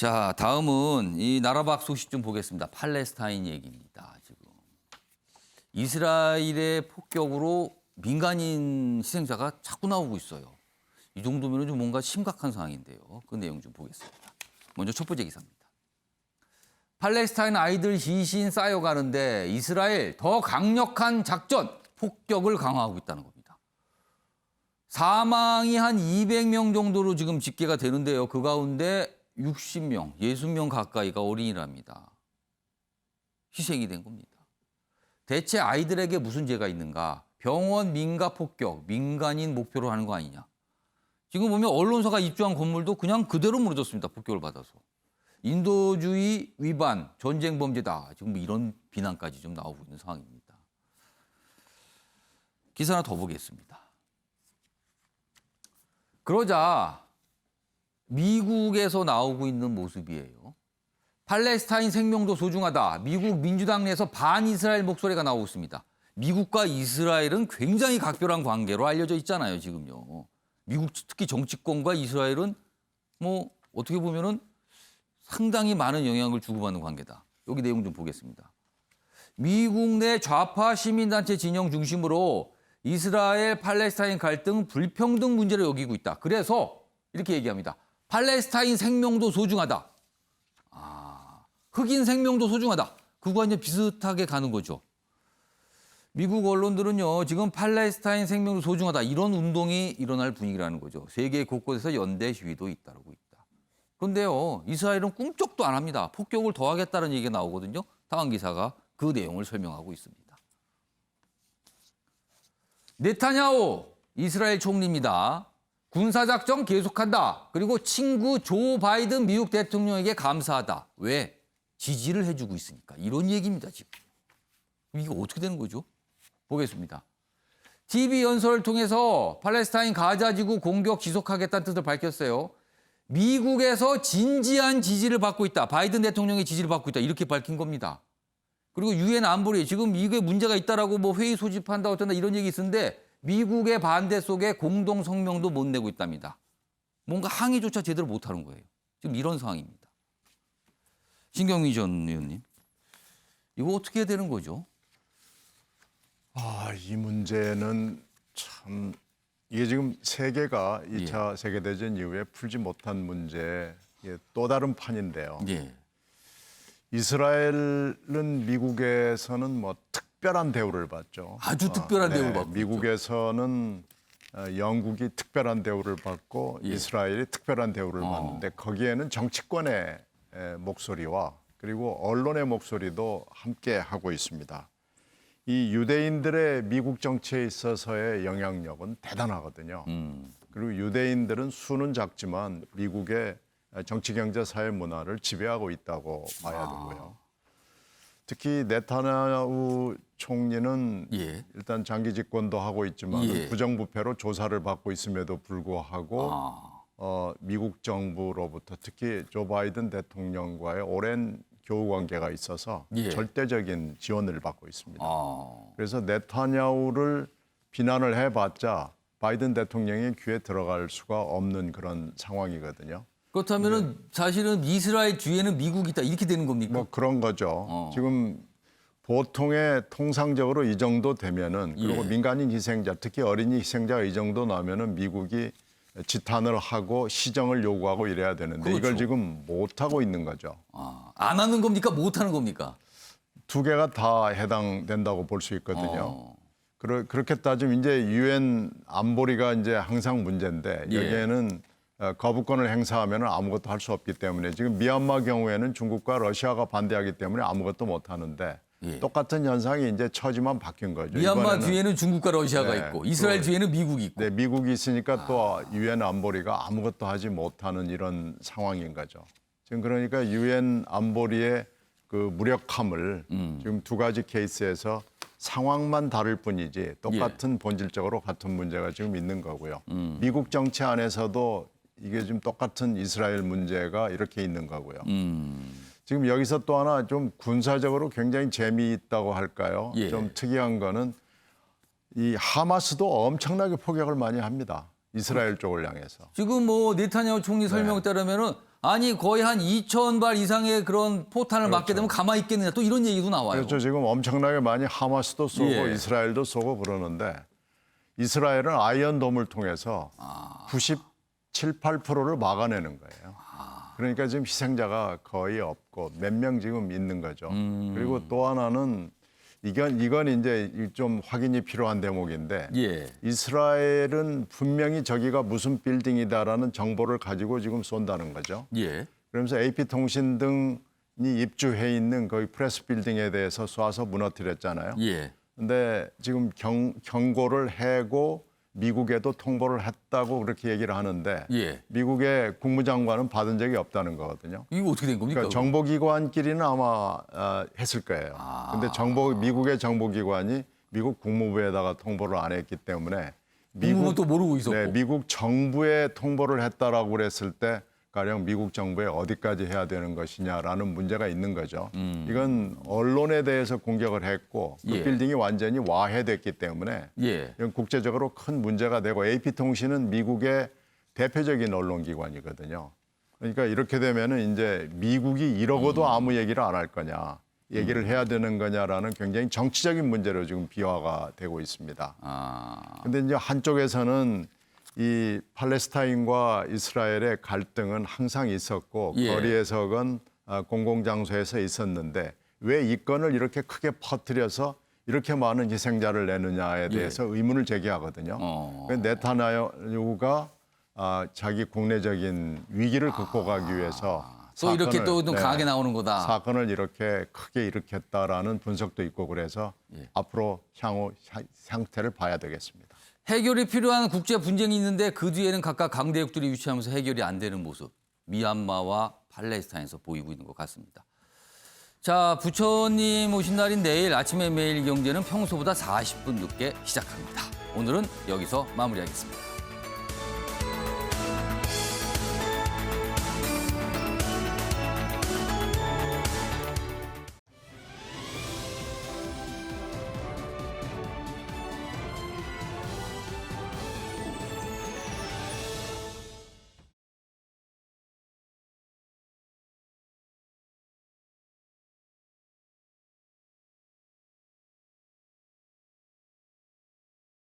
자, 다음은 이 나라 밖 소식 좀 보겠습니다. 팔레스타인 얘기입니다. 지금 이스라엘의 폭격으로 민간인 희생자가 자꾸 나오고 있어요. 이 정도면 좀 뭔가 심각한 상황인데요. 그 내용 좀 보겠습니다. 먼저 첫 번째 기사입니다. 팔레스타인 아이들 시신 쌓여가는데 이스라엘 더 강력한 작전, 폭격을 강화하고 있다는 겁니다. 사망이 한 200명 정도로 지금 집계가 되는데요. 그 가운데 60명, 60명 가까이가 어린이랍니다. 희생이 된 겁니다. 대체 아이들에게 무슨 죄가 있는가? 병원 민가 폭격, 민간인 목표로 하는 거 아니냐? 지금 보면 언론사가 입주한 건물도 그냥 그대로 무너졌습니다. 폭격을 받아서. 인도주의 위반, 전쟁 범죄다. 지금 뭐 이런 비난까지 좀 나오고 있는 상황입니다. 기사 하나 더 보겠습니다. 그러자 미국에서 나오고 있는 모습이에요. 팔레스타인 생명도 소중하다. 미국 민주당 내에서 반이스라엘 목소리가 나오고 있습니다. 미국과 이스라엘은 굉장히 각별한 관계로 알려져 있잖아요, 지금요. 미국 특히 정치권과 이스라엘은 뭐 어떻게 보면은 상당히 많은 영향을 주고받는 관계다. 여기 내용 좀 보겠습니다. 미국 내 좌파 시민단체 진영 중심으로 이스라엘 팔레스타인 갈등 불평등 문제를 여기고 있다. 그래서 이렇게 얘기합니다. 팔레스타인 생명도 소중하다. 흑인 생명도 소중하다. 그거와 이제 비슷하게 가는 거죠. 미국 언론들은요, 지금 팔레스타인 생명도 소중하다. 이런 운동이 일어날 분위기라는 거죠. 세계 곳곳에서 연대 시위도 잇따르고 있다. 그런데요, 이스라엘은 꿈쩍도 안 합니다. 폭격을 더 하겠다는 얘기가 나오거든요. 다음 기사가 그 내용을 설명하고 있습니다. 네타냐후 이스라엘 총리입니다. 군사작전 계속한다. 그리고 친구 조 바이든 미국 대통령에게 감사하다. 왜? 지지를 해주고 있으니까. 이런 얘기입니다, 지금. 이게 어떻게 되는 거죠? 보겠습니다. TV 연설을 통해서 팔레스타인 가자지구 공격 지속하겠다는 뜻을 밝혔어요. 미국에서 진지한 지지를 받고 있다. 바이든 대통령의 지지를 받고 있다. 이렇게 밝힌 겁니다. 그리고 유엔 안보리 지금 이게 문제가 있다라고 뭐 회의 소집한다 어쩐다 이런 얘기 있었는데 미국의 반대 속에 공동 성명도 못 내고 있답니다. 뭔가 항의조차 제대로 못 하는 거예요. 지금 이런 상황입니다. 신경미 전 의원님, 이거 어떻게 해야 되는 거죠? 이 문제는 참 이게 지금 세계가 2차 세계대전 이후에 풀지 못한 문제의 또 다른 판인데요. 예. 이스라엘은 미국에서는 뭐 특별한 대우를 받죠. 아주 특별한 대우를 받고 미국에서는 영국이 특별한 대우를 받고 이스라엘이 특별한 대우를 받는데 거기에는 정치권의 목소리와 그리고 언론의 목소리도 함께 하고 있습니다. 이 유대인들의 미국 정치에 있어서의 영향력은 대단하거든요. 그리고 유대인들은 수는 작지만 미국의 정치, 경제, 사회 문화를 지배하고 있다고 봐야 되고요. 특히 네타냐후 총리는 일단 장기 집권도 하고 있지만 부정부패로 조사를 받고 있음에도 불구하고 미국 정부로부터 특히 조 바이든 대통령과의 오랜 교우 관계가 있어서 절대적인 지원을 받고 있습니다. 그래서 네타냐후를 비난을 해봤자 바이든 대통령의 귀에 들어갈 수가 없는 그런 상황이거든요. 그렇다면은 사실은 이스라엘 뒤에는 미국이 있다 이렇게 되는 겁니까? 뭐 그런 거죠. 지금 보통의 통상적으로 이 정도 되면은 그리고 민간인 희생자, 특히 어린이 희생자가 이 정도 나면은 미국이 지탄을 하고 시정을 요구하고 이래야 되는데 그렇죠. 이걸 지금 못 하고 있는 거죠. 안 하는 겁니까? 못 하는 겁니까? 두 개가 다 해당된다고 볼 수 있거든요. 그렇게 따지면 이제 유엔 안보리가 이제 항상 문제인데 여기에는 거부권을 행사하면 아무것도 할 수 없기 때문에 지금 미얀마 경우에는 중국과 러시아가 반대하기 때문에 아무것도 못 하는데 똑같은 현상이 이제 처지만 바뀐 거죠. 미얀마 뒤에는 중국과 러시아가 있고 이스라엘 뒤에는 미국이 있고. 네, 미국이 있으니까 또 유엔 안보리가 아무것도 하지 못하는 이런 상황인 거죠. 지금 그러니까 유엔 안보리의 그 무력함을 지금 두 가지 케이스에서 상황만 다를 뿐이지 똑같은 본질적으로 같은 문제가 지금 있는 거고요. 미국 정치 안에서도 이게 지금 똑같은 이스라엘 문제가 이렇게 있는 거고요. 지금 여기서 또 하나 좀 군사적으로 굉장히 재미있다고 할까요? 좀 특이한 거는 이 하마스도 엄청나게 포격을 많이 합니다. 이스라엘 쪽을 향해서. 지금 뭐 네타냐후 총리 설명에 따르면은 아니 거의 한 2,000발 이상의 그런 포탄을 맞게 되면 가만히 있겠느냐 또 이런 얘기도 나와요. 그렇죠. 지금 엄청나게 많이 하마스도 쏘고 예. 이스라엘도 쏘고 그러는데 이스라엘은 아이언돔을 통해서 97, 8%를 막아내는 거예요. 그러니까 지금 희생자가 거의 없고 몇 명 지금 있는 거죠. 그리고 또 하나는 이건 이제 좀 확인이 필요한 대목인데 예. 이스라엘은 분명히 저기가 무슨 빌딩이다라는 정보를 가지고 지금 쏜다는 거죠. 예. 그러면서 AP통신 등이 입주해 있는 거기 프레스 빌딩에 대해서 쏴서 무너뜨렸잖아요. 예. 근데 지금 경고를 해고 미국에도 통보를 했다고 그렇게 얘기를 하는데 예. 미국의 국무장관은 받은 적이 없다는 거거든요. 이거 어떻게 된 겁니까? 그러니까 정보기관끼리는 아마 했을 거예요. 근데 미국의 정보기관이 미국 국무부에다가 통보를 안 했기 때문에 미국은 또 모르고 있었고. 네, 미국 정부에 통보를 했다라고 그랬을 때 가령 미국 정부에 어디까지 해야 되는 것이냐라는 문제가 있는 거죠. 이건 언론에 대해서 공격을 했고 그 예. 빌딩이 완전히 와해됐기 때문에 예. 이건 국제적으로 큰 문제가 되고 AP통신은 미국의 대표적인 언론기관이거든요. 그러니까 이렇게 되면은 이제 미국이 이러고도 아무 얘기를 안 할 거냐, 얘기를 해야 되는 거냐라는 굉장히 정치적인 문제로 지금 비화가 되고 있습니다. 근데 이제 한쪽에서는 이 팔레스타인과 이스라엘의 갈등은 항상 있었고 예. 거리에서건 공공장소에서 있었는데 왜 이 건을 이렇게 크게 퍼뜨려서 이렇게 많은 희생자를 내느냐에 대해서 의문을 제기하거든요. 네타냐후가 자기 국내적인 위기를 극복하기 위해서 또 이렇게 또 강하게 나오는 거다. 사건을 이렇게 크게 일으켰다라는 분석도 있고 그래서 앞으로 향후 상태를 봐야 되겠습니다. 해결이 필요한 국제 분쟁이 있는데 그 뒤에는 각각 강대국들이 유치하면서 해결이 안 되는 모습. 미얀마와 팔레스타인에서 보이고 있는 것 같습니다. 자, 부처님 오신 날인 내일 아침에 매일 경제는 평소보다 40분 늦게 시작합니다. 오늘은 여기서 마무리하겠습니다.